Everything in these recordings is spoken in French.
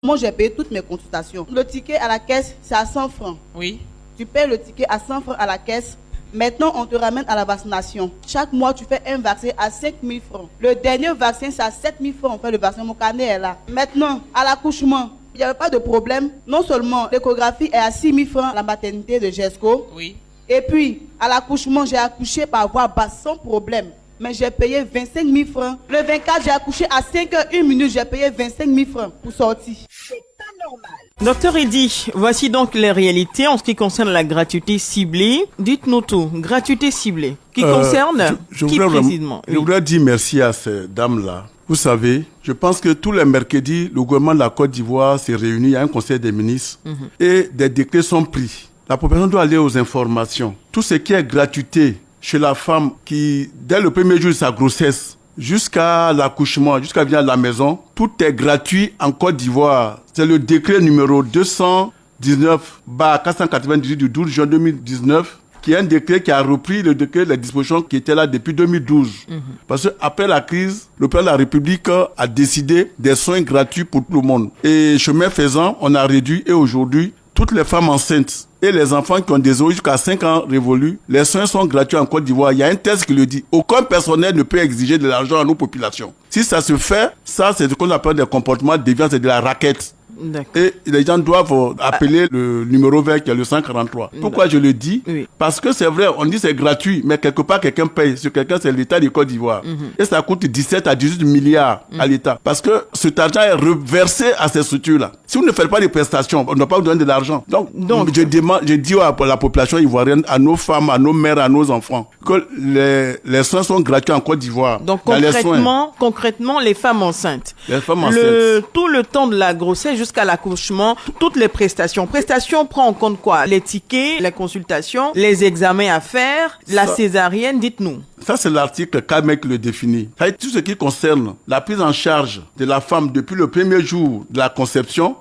Moi, j'ai payé toutes mes consultations. Le ticket à la caisse, c'est à 100 francs. Oui. Tu payes le ticket à 100 francs à la caisse. Maintenant, on te ramène à la vaccination. Chaque mois, tu fais un vaccin à 5 000 francs. Le dernier vaccin, c'est à 7 000 francs. On fait le vaccin, mon carnet est là. Maintenant, à l'accouchement, il n'y avait pas de problème. Non seulement l'échographie est à 6 000 francs à la maternité de GESCO. Oui. Et puis, à l'accouchement, j'ai accouché par voie basse sans problème. Mais j'ai payé 25 000 francs. Le 24, j'ai accouché à 5h01, j'ai payé 25 000 francs pour sortir. C'est pas normal. Docteur Eddy, voici donc les réalités en ce qui concerne la gratuité ciblée. Dites-nous tout, gratuité ciblée, qui concerne qui précisément? Je voudrais dire merci à ces dames-là. Vous savez, je pense que tous les mercredis, le gouvernement de la Côte d'Ivoire s'est réuni, il y a un conseil des ministres et des décrets sont pris. La population doit aller aux informations. Tout ce qui est gratuité chez la femme qui, dès le premier jour de sa grossesse, jusqu'à l'accouchement, jusqu'à venir à la maison, tout est gratuit en Côte d'Ivoire. C'est le décret numéro 219/498 du 12 juin 2019, qui est un décret qui a repris le décret, les dispositions qui étaient là depuis 2012. Parce qu'après la crise, le président de la République a décidé des soins gratuits pour tout le monde. Et chemin faisant, on a réduit et aujourd'hui, toutes les femmes enceintes et les enfants qui ont des os jusqu'à 5 ans révolus, les soins sont gratuits en Côte d'Ivoire. Il y a un texte qui le dit. Aucun personnel ne peut exiger de l'argent à nos populations. Si ça se fait, ça c'est ce qu'on appelle des comportements déviants, c'est de la raquette. Et les gens doivent appeler le numéro vert qui est le 143. Pourquoi je le dis? Parce que c'est vrai, on dit c'est gratuit, mais quelque part quelqu'un paye. Sur quelqu'un, c'est l'État de Côte d'Ivoire. Et ça coûte 17 à 18 milliards à l'État. Parce que cet argent est reversé à ces structures-là. Si vous ne faites pas des prestations, on ne doit pas vous donner de l'argent. Donc je dis à la population ivoirienne, à nos femmes, à nos mères, à nos enfants, que les soins sont gratuits en Côte d'Ivoire. Donc concrètement, les femmes enceintes. Les femmes enceintes. Tout le temps de la grossesse jusqu'à l'accouchement, toutes les prestations. Prestations prend en compte quoi? Les tickets, les consultations, les examens à faire, la césarienne, dites-nous. Ça, c'est l'article K-MEC le définit. Ça, tout ce qui concerne la prise en charge de la femme depuis le premier jour de la conception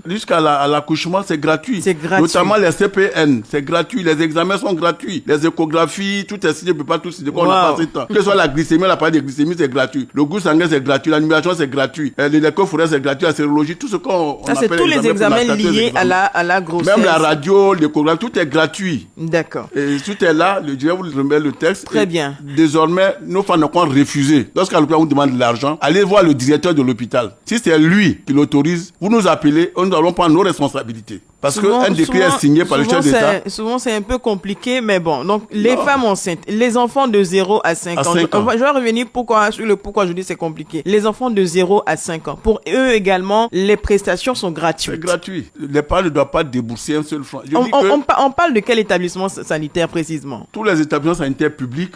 jusqu'à l'accouchement, c'est gratuit. C'est gratuit. Notamment les CPN, c'est gratuit. Les examens sont gratuits. Les échographies, tout est signé, on ne peut pas tout signer. On n'a pas assez de temps. Que ce soit la glycémie, la partie de glycémie, c'est gratuit. Le goût sanguin, c'est gratuit. L'animation, c'est gratuit. L'écho fourré, c'est gratuit. La sérologie, tout ce qu'on ça, c'est tous les examens liés à la grossesse. Même la radio, l'échographie, tout est gratuit. D'accord. Et tout est là. Je vais vous remettre le texte. Très bien. Désormais, nos femmes n'ont pas refusé. Lorsqu'à l'hôpital, on vous demande de l'argent, allez voir le directeur de l'hôpital. Si c'est lui qui l'autorise, vous nous appelez, nous allons prendre nos responsabilités. Parce qu'un décret est signé par le chef d'État. Souvent, c'est un peu compliqué, mais bon. Donc, les femmes enceintes, les enfants de 0 à 5 ans. Je vais revenir sur le pourquoi je dis c'est compliqué. Les enfants de 0 à 5 ans. Pour eux également, les prestations sont gratuites. C'est gratuit. Les parents ne doivent pas débourser un seul franc. On parle de quel établissement sanitaire précisément? Tous les établissements sanitaires publics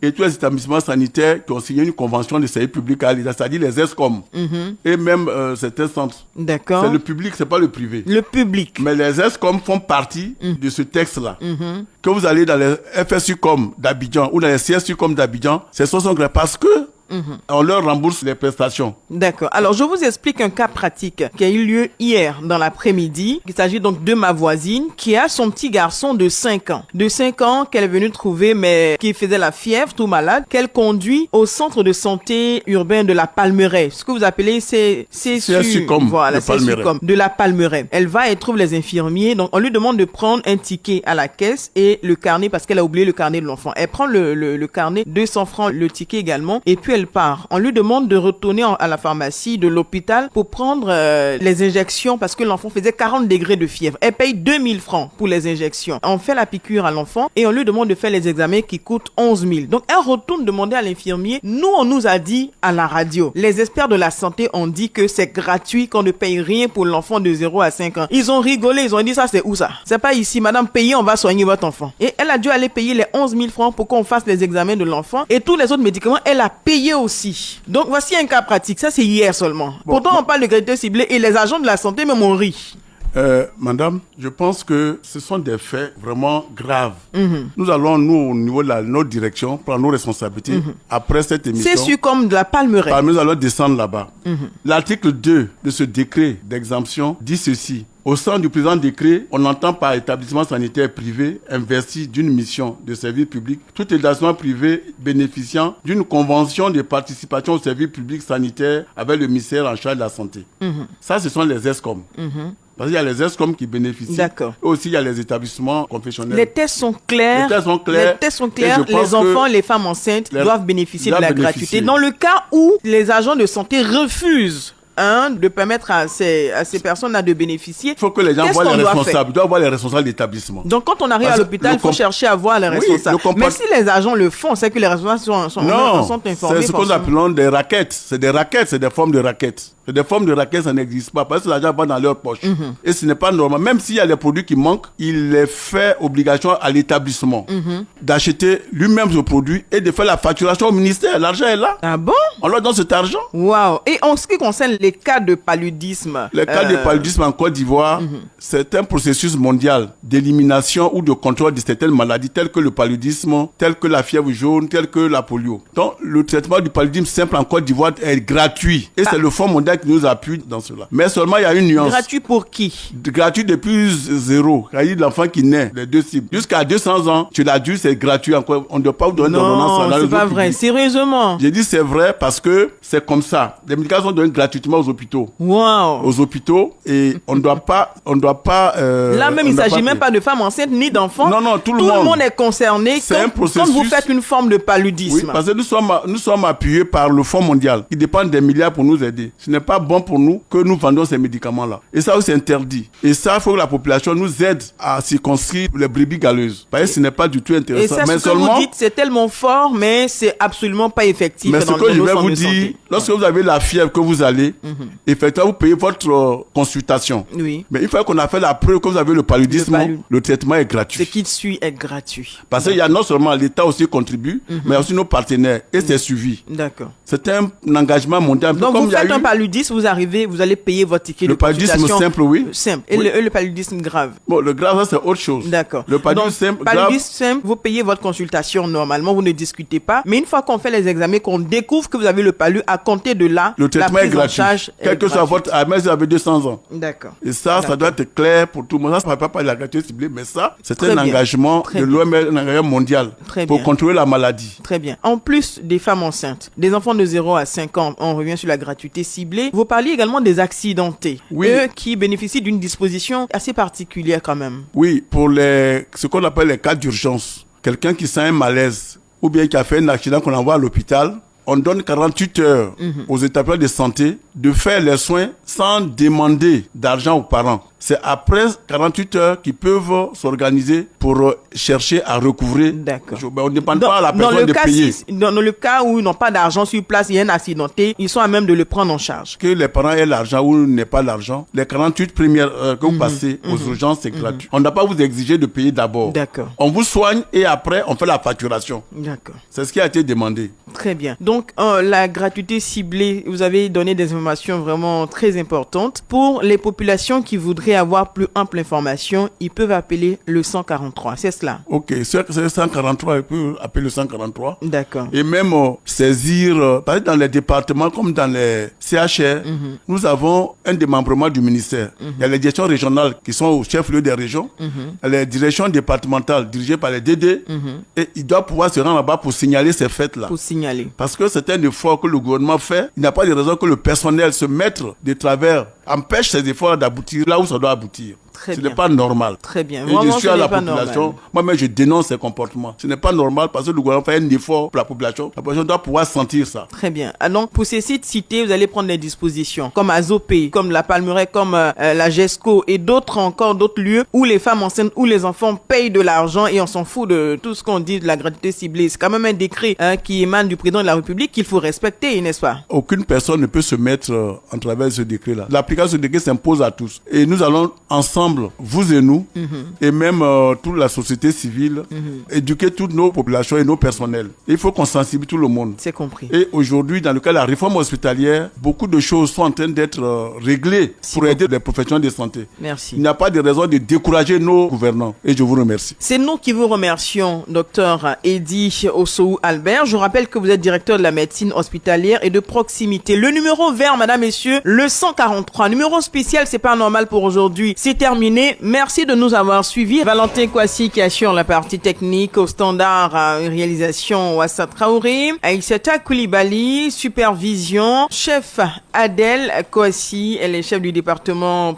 et tous les établissements sanitaires qui ont signé une convention de service public à l'État, c'est-à-dire les ESCOM et même certains centres. D'accord. C'est le public, c'est pas le privé. Le public. Mais les ESCOM font partie de ce texte-là. Que vous allez dans les FSU-COM d'Abidjan ou dans les CSU-COM d'Abidjan, c'est 60 parce que on leur rembourse les prestations. D'accord. Alors, je vous explique un cas pratique qui a eu lieu hier dans l'après-midi. Il s'agit donc de ma voisine qui a son petit garçon de 5 ans. De 5 ans qu'elle est venue trouver, mais qui faisait la fièvre, tout malade, qu'elle conduit au centre de santé urbain de la Palmeraie. Ce que vous appelez CSU-COM. Voilà, CSU-COM de la Palmeraie. Elle va et trouve les infirmiers. Donc, on lui demande de prendre un ticket à la caisse et le carnet parce qu'elle a oublié le carnet de l'enfant. Elle prend le carnet, 200 francs, le ticket également, et puis elle part. On lui demande de retourner à la pharmacie de l'hôpital pour prendre les injections parce que l'enfant faisait 40 degrés de fièvre. Elle paye 2000 francs pour les injections. On fait la piqûre à l'enfant et on lui demande de faire les examens qui coûtent 11 000. Donc, elle retourne demander à l'infirmier. Nous, on nous a dit à la radio, les experts de la santé ont dit que c'est gratuit, qu'on ne paye rien pour l'enfant de 0 à 5 ans. Ils ont rigolé, ils ont dit ça, c'est où ça? C'est pas ici, madame, payez, on va soigner votre enfant. Et elle a dû aller payer les 11 000 francs pour qu'on fasse les examens de l'enfant et tous les autres médicaments, elle a payé aussi. Donc voici un cas pratique, ça c'est hier seulement. Pourtant on parle de gratuité ciblée et les agents de la santé même ont ri. Madame, je pense que ce sont des faits vraiment graves. Nous allons, nous, au niveau de notre direction, prendre nos responsabilités. Après cette émission, c'est sûr comme de la Palmeraie. Nous allons descendre là-bas. L'article 2 de ce décret d'exemption dit ceci. Au sein du présent décret, on entend par établissement sanitaire privé investi d'une mission de service public tout établissement privé bénéficiant d'une convention de participation au service public sanitaire avec le ministère en charge de la santé. Ça, ce sont les ESCOM. Parce qu'il y a les ESCOM qui bénéficient. D'accord. Et aussi, il y a les établissements confessionnels. Les tests sont clairs. Les tests sont clairs. Les tests sont clairs. Et je pense Les enfants, les femmes enceintes doivent bénéficier de la gratuité. bénéficier. Dans le cas où les agents de santé refusent de permettre à ces personnes-là de bénéficier, Il faut que les gens qu'est-ce voient qu'on les doit responsables. Ils doivent voir les responsables d'établissement. Donc, quand on arrive Parce à que l'hôpital, il faut chercher à voir les Oui, responsables. le Mais si les agents le font, c'est que les responsables sont informés. C'est ce qu'on appelle des raquettes. C'est des raquettes, c'est des formes de raquettes. C'est des formes de raquettes, ça n'existe pas parce que l'argent va dans leur poche. Et ce n'est pas normal. Même s'il y a des produits qui manquent, il les fait obligation à l'établissement d'acheter lui-même ce produit et de faire la facturation au ministère. L'argent est là. Ah bon? On leur donne cet argent. Waouh. Et en ce qui concerne les cas de paludisme, Les cas de paludisme en Côte d'Ivoire, c'est un processus mondial d'élimination ou de contrôle de certaines maladies telles que le paludisme, telles que la fièvre jaune, telles que la polio. Donc, le traitement du paludisme simple en Côte d'Ivoire est gratuit. Et c'est le Fonds mondial qui nous appuie dans cela. Mais seulement, il y a une nuance. gratuit pour qui? Gratuit depuis 0. C'est-à-dire l'enfant qui naît, les deux cibles. Jusqu'à 200 ans, chez l'adulte, c'est gratuit encore. On ne doit pas vous donner d'ordonnance. Non, c'est pas vrai. Sérieusement. J'ai dit c'est vrai parce que c'est comme ça. Les médicaments sont donnés gratuitement aux hôpitaux. Wow. Aux hôpitaux et on ne doit pas. Là même, il ne s'agit même pas de femmes enceintes ni d'enfants. Non, tout le monde est concerné. C'est un processus. Quand vous faites une forme de paludisme. Oui, parce que nous sommes appuyés par le Fonds mondial qui dépend des milliards pour nous aider. Ce n'est pas bon pour nous que nous vendons ces médicaments-là. Et ça, c'est interdit. Et ça, il faut que la population nous aide à circonscrire les brebis galeuses. Parce que ce n'est pas du tout intéressant. Et ça, mais ce que vous dites, c'est tellement fort, mais c'est absolument pas effectif. Mais ce que je vais vous dire, lorsque vous avez la fièvre que vous allez, effectivement, vous payez votre consultation. Oui. Mais une fois qu'on a fait la preuve que vous avez le paludisme, le traitement est gratuit. Ce qui suit est gratuit. Parce qu'il y a non seulement l'État aussi contribue, mais aussi nos partenaires. Et c'est suivi. D'accord. C'est un engagement mondial. Donc vous faites un paludisme, vous allez payer votre ticket de consultation. Le paludisme simple, oui. Simple. Oui. Et le paludisme grave. Bon, le grave, ça, c'est autre chose. D'accord. Le paludisme simple, vous payez votre consultation normalement, vous ne discutez pas. Mais une fois qu'on fait les examens, qu'on découvre que vous avez le palu, à compter de là, le traitement est gratuit. Quel que soit votre âge, même si vous avez 200 ans. D'accord. Et ça doit être clair pour tout le monde. Ça ne parle pas de la gratuité ciblée, mais ça, c'est un engagement de l'OMS, un engagement mondial pour contrôler la maladie. Très bien. En plus des femmes enceintes, des enfants de 0 à 5 ans, on revient sur la gratuité ciblée. Vous parliez également des accidentés. Oui. Eux qui bénéficient d'une disposition assez particulière quand même. Oui, pour ce qu'on appelle les cas d'urgence. Quelqu'un qui sent un malaise ou bien qui a fait un accident qu'on envoie à l'hôpital, on donne 48 heures aux établissements de santé de faire les soins sans demander d'argent aux parents. C'est après 48 heures qu'ils peuvent s'organiser pour chercher à recouvrer. D'accord. On ne dépend pas à la personne de payer. Dans le cas où ils n'ont pas d'argent sur place, il y a un accidenté, ils sont à même de le prendre en charge. Que les parents aient l'argent ou n'aient pas l'argent, les 48 premières heures que vous passez aux urgences, c'est gratuit. On ne doit pas vous exiger de payer d'abord. D'accord. On vous soigne et après, on fait la facturation. D'accord. C'est ce qui a été demandé. Très bien. Donc, la gratuité ciblée, vous avez donné des informations vraiment très importantes. Pour les populations qui voudraient avoir plus ample information, ils peuvent appeler le 143. C'est cela? Ok, c'est 143, ils peuvent appeler le 143. D'accord. Et même saisir, par exemple dans les départements comme dans les CHR, nous avons un démembrement du ministère. Il y a les directions régionales qui sont au chef-lieu des régions, les directions départementales dirigées par les DD, et ils doivent pouvoir se rendre là-bas pour signaler ces fêtes-là. Pour signaler. Parce que c'est un effort que le gouvernement fait. Il n'y a pas de raison que le personnel se mette de travers, empêche ces efforts d'aboutir là où ça doit aboutir. Très Ce bien. n'est pas normal. Très bien. Et Vraiment, je suis à ce la n'est pas population. normal. Moi-même, je dénonce ces comportements. Ce n'est pas normal parce que le gouvernement fait un effort pour la population. La population doit pouvoir sentir ça. Très bien. Donc, pour ces sites cités, vous allez prendre des dispositions comme Azopé, comme la Palmeraie, comme la GESCO et d'autres encore, d'autres lieux où les femmes enceintes, où les enfants payent de l'argent et on s'en fout de tout ce qu'on dit de la gratuité ciblée. C'est quand même un décret qui émane du président de la République qu'il faut respecter, n'est-ce pas? Aucune personne ne peut se mettre en travers de ce décret-là. L'application de ce décret s'impose à tous. Et nous allons ensemble ensemble, vous et nous, et même toute la société civile, éduquer toutes nos populations et nos personnels. Il faut qu'on sensibilise tout le monde. C'est compris. Et aujourd'hui, dans le cas de la réforme hospitalière, beaucoup de choses sont en train d'être réglées pour aider les professionnels de santé. Merci. Il n'y a pas de raison de décourager nos gouvernants. Et je vous remercie. C'est nous qui vous remercions, docteur Eddy Osou Albert. Je rappelle que vous êtes directeur de la médecine hospitalière et de proximité. Le numéro vert, madame, messieurs, le 143. Numéro spécial, c'est pas normal pour aujourd'hui. C'est terminé. Merci de nous avoir suivis. Valentin Kwasi qui assure la partie technique au standard réalisation Wassa Traoré. Aïssata Koulibaly, supervision. Chef Adèle Kwasi, elle est chef du département